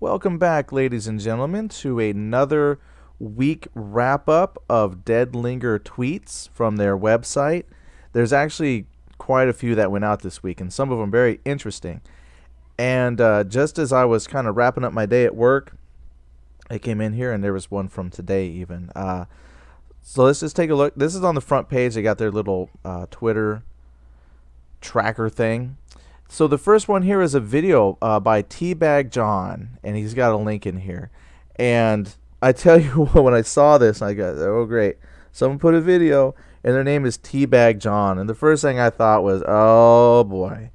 Welcome back, ladies and gentlemen, to another week wrap up of Dead Linger tweets from their website. There's actually quite a few that went out this week, and some of them very interesting. And just as I was kind of wrapping up my day at work, I came in here and there was one from today, even. So let's just take a look. This is on the front page. They got their little Twitter tracker thing. So the first one here is a video by Teabag John, and he's got a link in here. And I tell you what, when I saw this, I got, oh great, someone put a video, and their name is Teabag John. And the first thing I thought was, oh boy,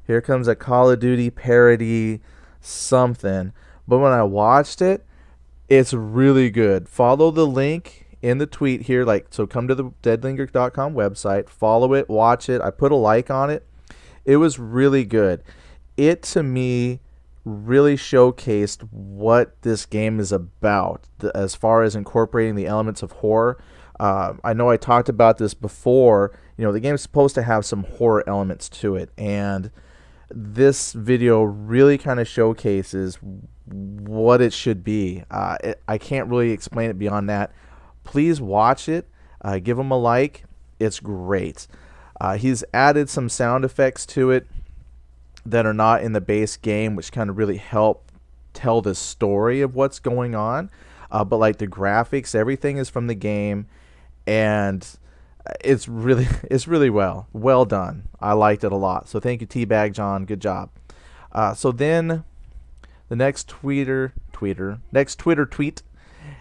here comes a Call of Duty parody something. But when I watched it, it's really good. Follow the link in the tweet here, so come to the deadlinger.com website, follow it, watch it. I put a like on it. It was really good. It, to me, really showcased what this game is about as far as incorporating the elements of horror. I know I talked about this before. The game is supposed to have some horror elements to it, and this video really kind of showcases what it should be. I can't really explain it beyond that. Please watch it. Give them a like. It's great. He's added some sound effects to it that are not in the base game, which kind of really help tell the story of what's going on. But like the graphics, everything is from the game, and it's really well done. I liked it a lot. So thank you, Teabag John. Good job. So then the next next Twitter tweet,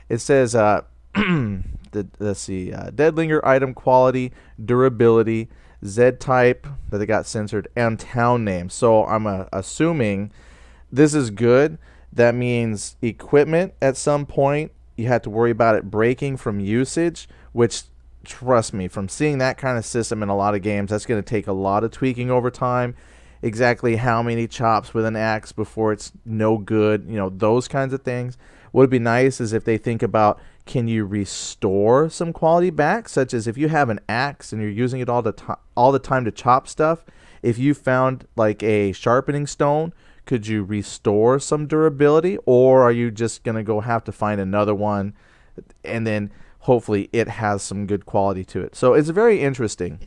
it says, let's see, Deadlinger item quality, durability, Z-type that they got censored, and town name. So I'm assuming this is good. That means equipment at some point you have to worry about it breaking from usage, which, trust me, from seeing that kind of system in a lot of games, that's going to take a lot of tweaking over time. Exactly how many chops with an axe before it's no good, those kinds of things. What would be nice is if they think about, can you restore some quality back, such as if you have an axe and you're using it all the time to chop stuff. If you found like a sharpening stone, could you restore some durability, or are you just gonna go have to find another one, and then hopefully it has some good quality to it? So it's very interesting.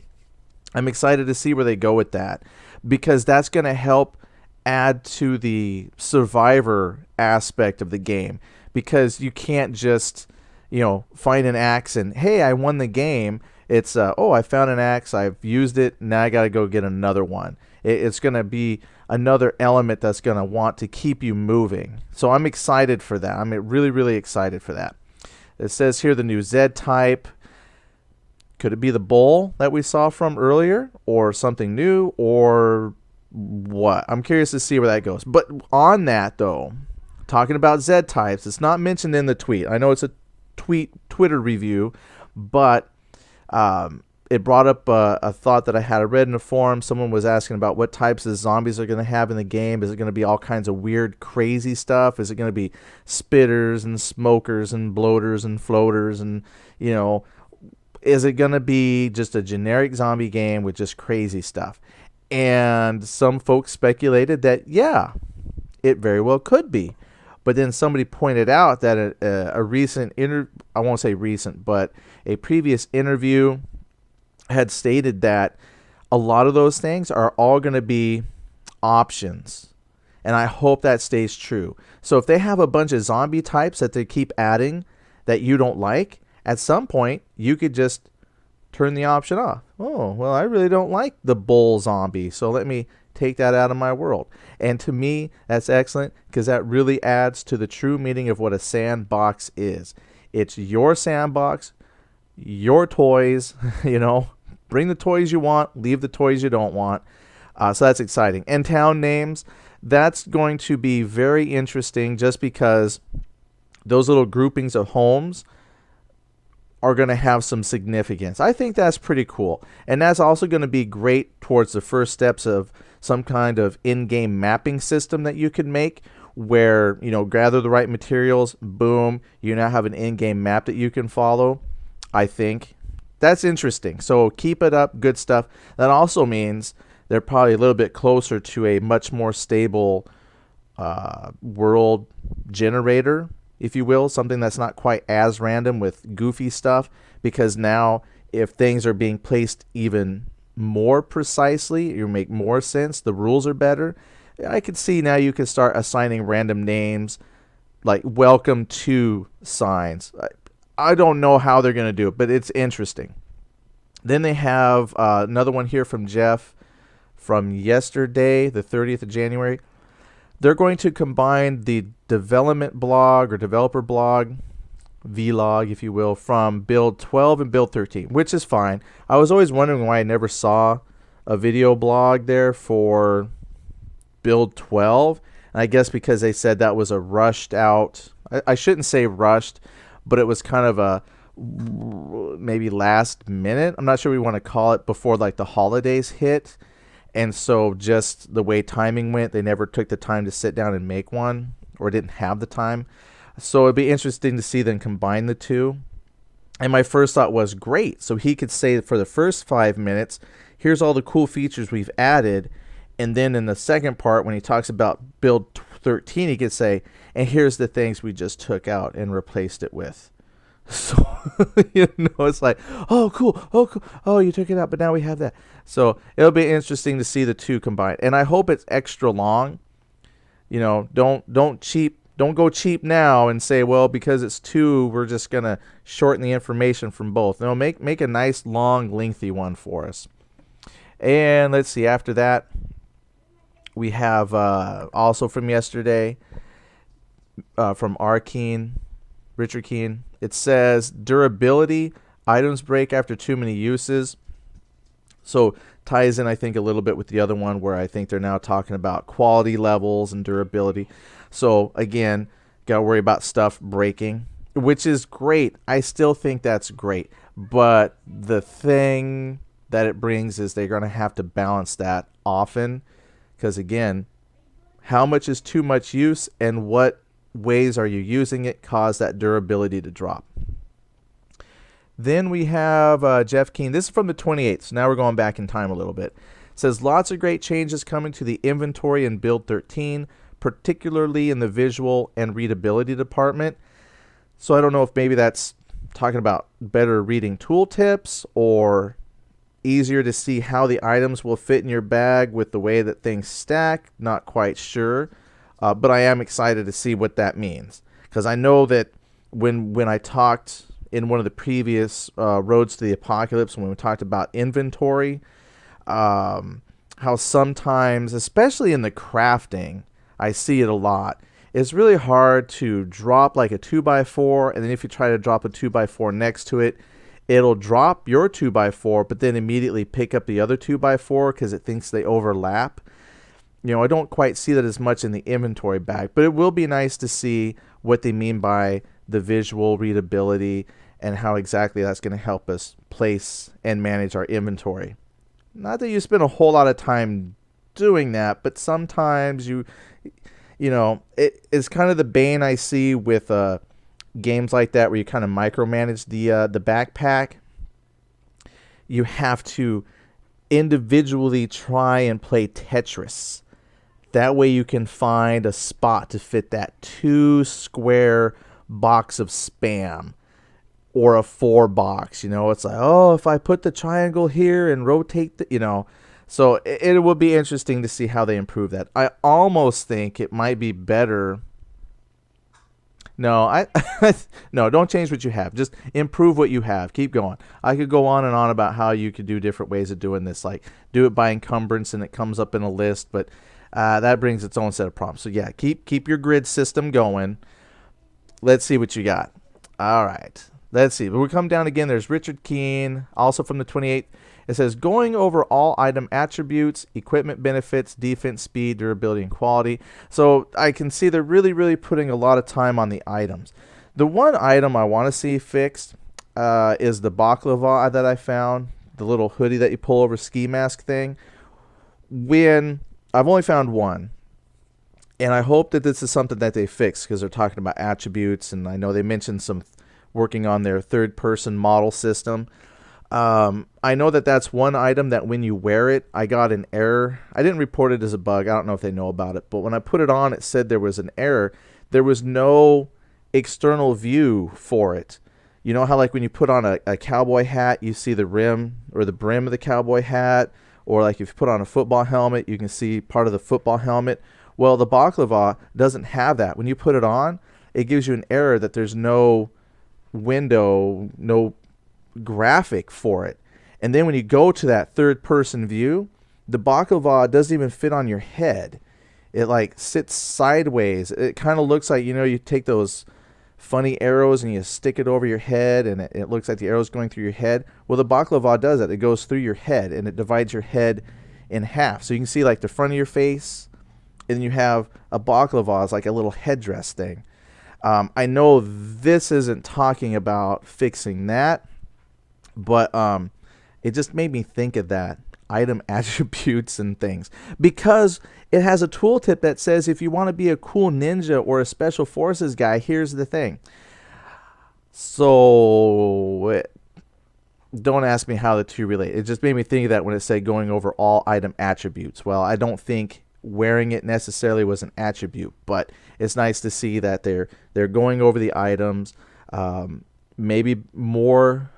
I'm excited to see where they go with that, because that's going to help add to the survivor aspect of the game, because you can't just find an axe and, hey, I won the game. It's I found an axe, I've used it, now I got to go get another one. It's going to be another element that's going to want to keep you moving. So I'm excited for that. I'm really, really excited for that. It says here the new Z type. Could it be the bull that we saw from earlier, or something new, or what? I'm curious to see where that goes. But on that, though, talking about Z types, it's not mentioned in the tweet. I know it's a Twitter review, but it brought up a thought that I read in a forum. Someone was asking about what types of zombies are going to have in the game. Is it going to be all kinds of weird, crazy stuff? Is it going to be spitters and smokers and bloaters and floaters and, is it going to be just a generic zombie game with just crazy stuff? And some folks speculated that, yeah, it very well could be. But then somebody pointed out that a recent I won't say recent, but a previous interview had stated that a lot of those things are all going to be options. And I hope that stays true. So if they have a bunch of zombie types that they keep adding that you don't like, at some point, you could just turn the option off. Oh, well, I really don't like the bull zombie, so let me take that out of my world. And to me, that's excellent, because that really adds to the true meaning of what a sandbox is. It's your sandbox, your toys, bring the toys you want, leave the toys you don't want. So that's exciting. And town names, that's going to be very interesting, just because those little groupings of homes are going to have some significance. I think that's pretty cool. And that's also going to be great towards the first steps of some kind of in-game mapping system that you can make, where, gather the right materials, boom, you now have an in-game map that you can follow. I think that's interesting. So keep it up. Good stuff. That also means they're probably a little bit closer to a much more stable world generator, if you will, something that's not quite as random with goofy stuff, because now if things are being placed even more precisely, you make more sense, the rules are better. I could see now you can start assigning random names like welcome to signs. I don't know how they're going to do it, but it's interesting. Then they have another one here from Jeff from yesterday, the 30th of January. They're going to combine the development blog or developer blog, vlog, if you will, from build 12 and build 13, which is fine. I was always wondering why I never saw a video blog there for build 12. And I guess because they said that was a rushed out, I shouldn't say rushed, but it was kind of a maybe last minute. I'm not sure we want to call it before like the holidays hit. And so just the way timing went, they never took the time to sit down and make one, or didn't have the time. So it'd be interesting to see them combine the two. And my first thought was great. So he could say for the first 5 minutes, here's all the cool features we've added. And then in the second part, when he talks about build 13, he could say, and here's the things we just took out and replaced it with. So, it's like, oh, cool. Oh, you took it out, but now we have that. So it'll be interesting to see the two combined. And I hope it's extra long. Don't go cheap now and say, well, because it's two, we're just going to shorten the information from both. No, make a nice, long, lengthy one for us. And let's see, after that, we have also from yesterday, from Richard Keen. It says durability, items break after too many uses. So ties in, I think, a little bit with the other one where I think they're now talking about quality levels and durability. So again, got to worry about stuff breaking, which is great. I still think that's great. But the thing that it brings is they're going to have to balance that often. Because again, how much is too much use and what ways are you using it cause that durability to drop. Then we have Jeff Keen. This is from the 28th, so now we're going back in time a little bit. It says lots of great changes coming to the inventory in build 13, particularly in the visual and readability department. So I don't know if maybe that's talking about better reading tooltips or easier to see how the items will fit in your bag with the way that things stack. Not quite sure. But I am excited to see what that means, because I know that when I talked in one of the previous Roads to the Apocalypse, when we talked about inventory, how sometimes, especially in the crafting, I see it a lot. It's really hard to drop like a 2x4, and then if you try to drop a 2x4 next to it, it'll drop your 2x4, but then immediately pick up the other 2x4 because it thinks they overlap. I don't quite see that as much in the inventory bag, but it will be nice to see what they mean by the visual readability and how exactly that's going to help us place and manage our inventory. Not that you spend a whole lot of time doing that, but sometimes it's kind of the bane I see with games like that where you kind of micromanage the backpack. You have to individually try and play Tetris. That way you can find a spot to fit that 2 square box of Spam or a 4 box. It's like, oh, if I put the triangle here and rotate So it will be interesting to see how they improve that. I almost think it might be better. No, no, don't change what you have. Just improve what you have. Keep going. I could go on and on about how you could do different ways of doing this, like do it by encumbrance and it comes up in a list, but that brings its own set of problems. So yeah, keep your grid system going. Let's see what you got. All right. Let's see. But we come down again. There's Richard Keen, also from the 28th. It says, going over all item attributes, equipment benefits, defense, speed, durability, and quality. So I can see they're really, really putting a lot of time on the items. The one item I want to see fixed is the baklava that I found, the little hoodie that you pull over ski mask thing. When I've only found one. And I hope that this is something that they fix because they're talking about attributes. And I know they mentioned some working on their third-person model system. I know that that's one item that when you wear it, I got an error. I didn't report it as a bug. I don't know if they know about it, but when I put it on, it said there was an error. There was no external view for it. You know how like when you put on a cowboy hat, you see the rim or the brim of the cowboy hat, or like if you put on a football helmet, you can see part of the football helmet. Well, the baklava doesn't have that. When you put it on, it gives you an error that there's no window, no graphic for it. And then when you go to that third person view, the baklava doesn't even fit on your head. It like sits sideways. It kind of looks like, you take those funny arrows and you stick it over your head and it looks like the arrow's going through your head. Well, the baklava does that. It goes through your head and it divides your head in half. So you can see like the front of your face, and then you have a baklava as like a little headdress thing. I know this isn't talking about fixing that, but it just made me think of that item attributes and things, because it has a tooltip that says if you want to be a cool ninja or a special forces guy, here's the thing. So don't ask me how the two relate. It just made me think of that when it said going over all item attributes. Well, I don't think wearing it necessarily was an attribute, but it's nice to see that they're going over the items, maybe more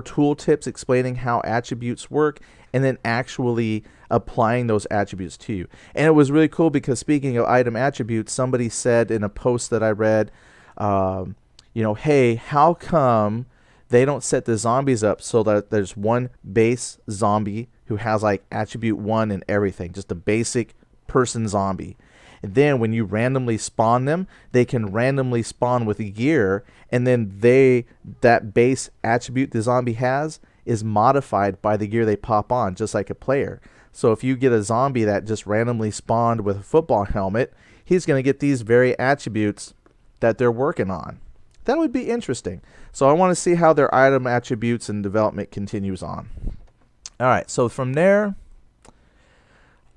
tool tips explaining how attributes work, and then actually applying those attributes to you. And it was really cool because speaking of item attributes, somebody said in a post that I read, hey, how come they don't set the zombies up so that there's one base zombie who has like attribute 1 and everything, just a basic person zombie. And then when you randomly spawn them, they can randomly spawn with gear, and then that base attribute the zombie has is modified by the gear they pop on, just like a player. So if you get a zombie that just randomly spawned with a football helmet, he's going to get these very attributes that they're working on. That would be interesting. So I want to see how their item attributes and development continues on. All right, so from there,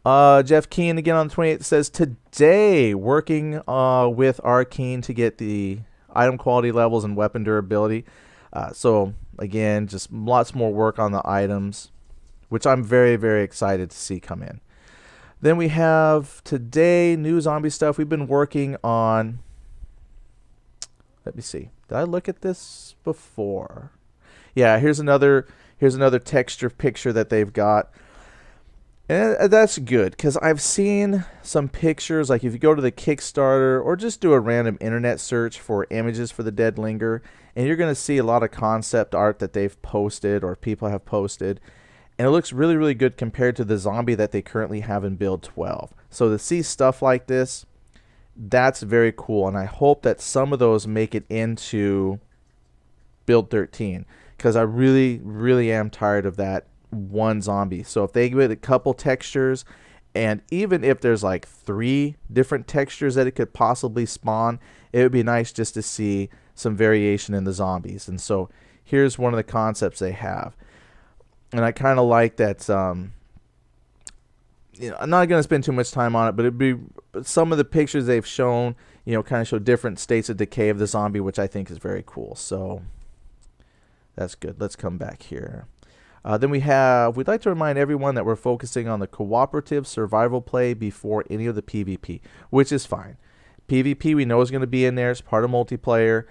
Jeff Keen again on the 28th says, today working with Arcane to get the item quality levels and weapon durability. So again, just lots more work on the items, which I'm very, very excited to see come in. Then we have today new zombie stuff. We've been working on, let me see. Did I look at this before? Yeah, here's another texture picture that they've got. And that's good, because I've seen some pictures, like if you go to the Kickstarter or just do a random internet search for images for the Dead Linger, and you're going to see a lot of concept art that they've posted or people have posted, and it looks really, really good compared to the zombie that they currently have in build 12. So to see stuff like this, that's very cool, and I hope that some of those make it into build 13, because I really, really am tired of that one zombie. So if they give it a couple textures, and even if there's like 3 different textures that it could possibly spawn, it would be nice just to see some variation in the zombies. And so here's one of the concepts they have, and I kind of like that. I'm not going to spend too much time on it, but it'd be some of the pictures they've shown, kind of show different states of decay of the zombie, which I think is very cool. So that's good. Let's come back here. Then we'd like to remind everyone that we're focusing on the cooperative survival play before any of the PvP, which is fine. PvP we know is going to be in there. It's part of multiplayer.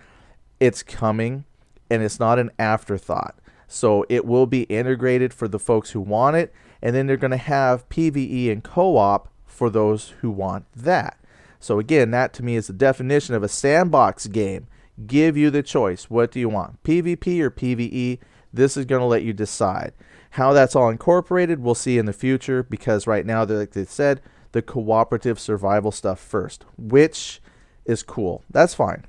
It's coming, and it's not an afterthought. So it will be integrated for the folks who want it, and then they're going to have PvE and co-op for those who want that. So again, that to me is the definition of a sandbox game. Give you the choice. What do you want, PvP or PvE? This is going to let you decide. How that's all incorporated, we'll see in the future, because right now, like they said, the cooperative survival stuff first, which is cool. That's fine.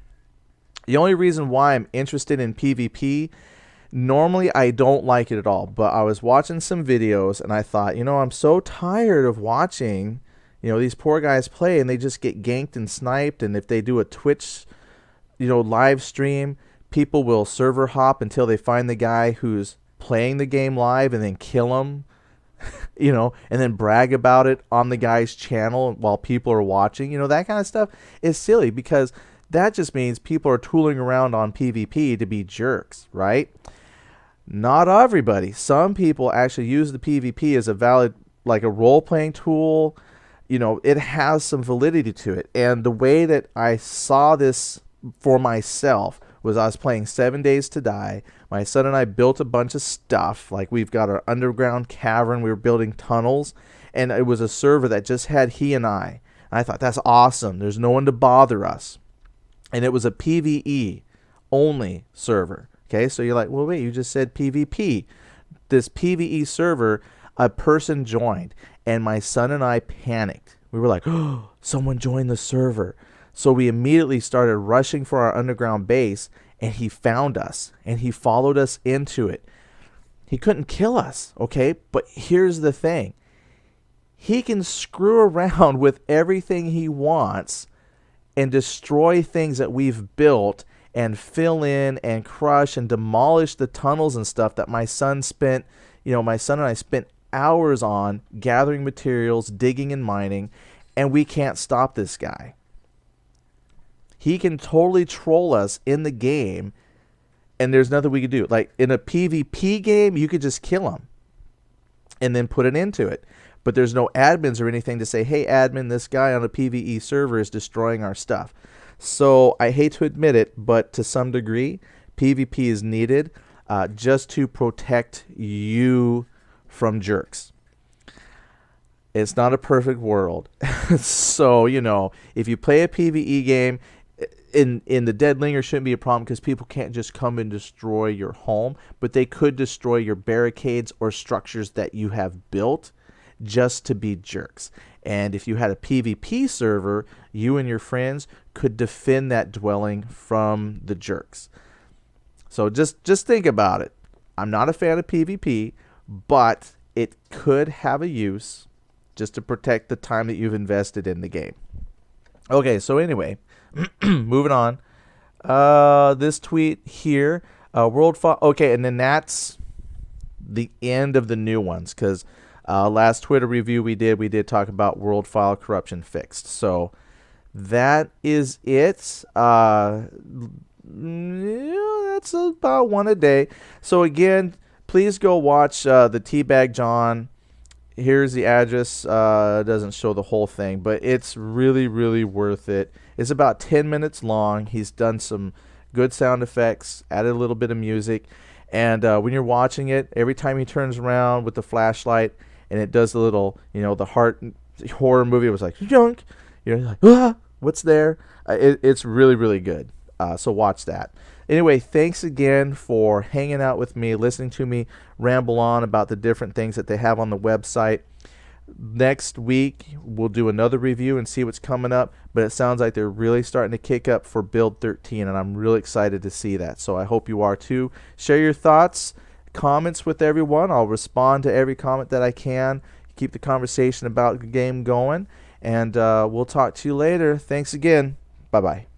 The only reason why I'm interested in PvP, normally I don't like it at all, but I was watching some videos and I thought, I'm so tired of watching, these poor guys play and they just get ganked and sniped, and if they do a Twitch, live stream, people will server hop until they find the guy who's playing the game live and then kill him, and then brag about it on the guy's channel while people are watching. That kind of stuff is silly, because that just means people are tooling around on PvP to be jerks, right? Not everybody. Some people actually use the PvP as a valid, like a role playing tool. It has some validity to it. And the way that I saw this for myself was I was playing 7 Days to Die. My son and I built a bunch of stuff. Like we've got our underground cavern. We were building tunnels. And it was a server that just had he and I. And I thought, that's awesome. There's no one to bother us. And it was a PvE only server. Okay, so you're like, well, wait, you just said PvP. This PvE server, a person joined, and my son and I panicked. We were like, oh, someone joined the server. So we immediately started rushing for our underground base, and he found us, and he followed us into it. He couldn't kill us, okay? But here's the thing. He can screw around with everything he wants and destroy things that we've built and fill in and crush and demolish the tunnels and stuff that my son and I spent hours on gathering materials, digging and mining, and we can't stop this guy. He can totally troll us in the game, and there's nothing we can do. Like in a PvP game, you could just kill him and then put an end to it. But there's no admins or anything to say, hey, admin, this guy on a PvE server is destroying our stuff. So I hate to admit it, but to some degree, PvP is needed just to protect you from jerks. It's not a perfect world. So, if you play a PvE game, in the Dead Linger shouldn't be a problem because people can't just come and destroy your home, but they could destroy your barricades or structures that you have built just to be jerks. And if you had a PvP server, you and your friends could defend that dwelling from the jerks. So just think about it. I'm not a fan of PvP, but it could have a use just to protect the time that you've invested in the game. Okay, so anyway, moving on. This tweet here, okay, and then that's the end of the new ones because last Twitter review we did talk about world file corruption fixed. So that is it. That's about one a day. So again, please go watch the Teabag John. Here's the address. It doesn't show the whole thing, but it's really, really worth it. It's about 10 minutes long. He's done some good sound effects, added a little bit of music. And when you're watching it, every time he turns around with the flashlight and it does the little, the heart horror movie, it was like, junk. You're like, what's there? It's really, really good. So watch that. Anyway, thanks again for hanging out with me, listening to me ramble on about the different things that they have on the website. Next week, we'll do another review and see what's coming up, but it sounds like they're really starting to kick up for Build 13, and I'm really excited to see that. So I hope you are too. Share your thoughts, comments with everyone. I'll respond to every comment that I can. Keep the conversation about the game going, and we'll talk to you later. Thanks again. Bye-bye.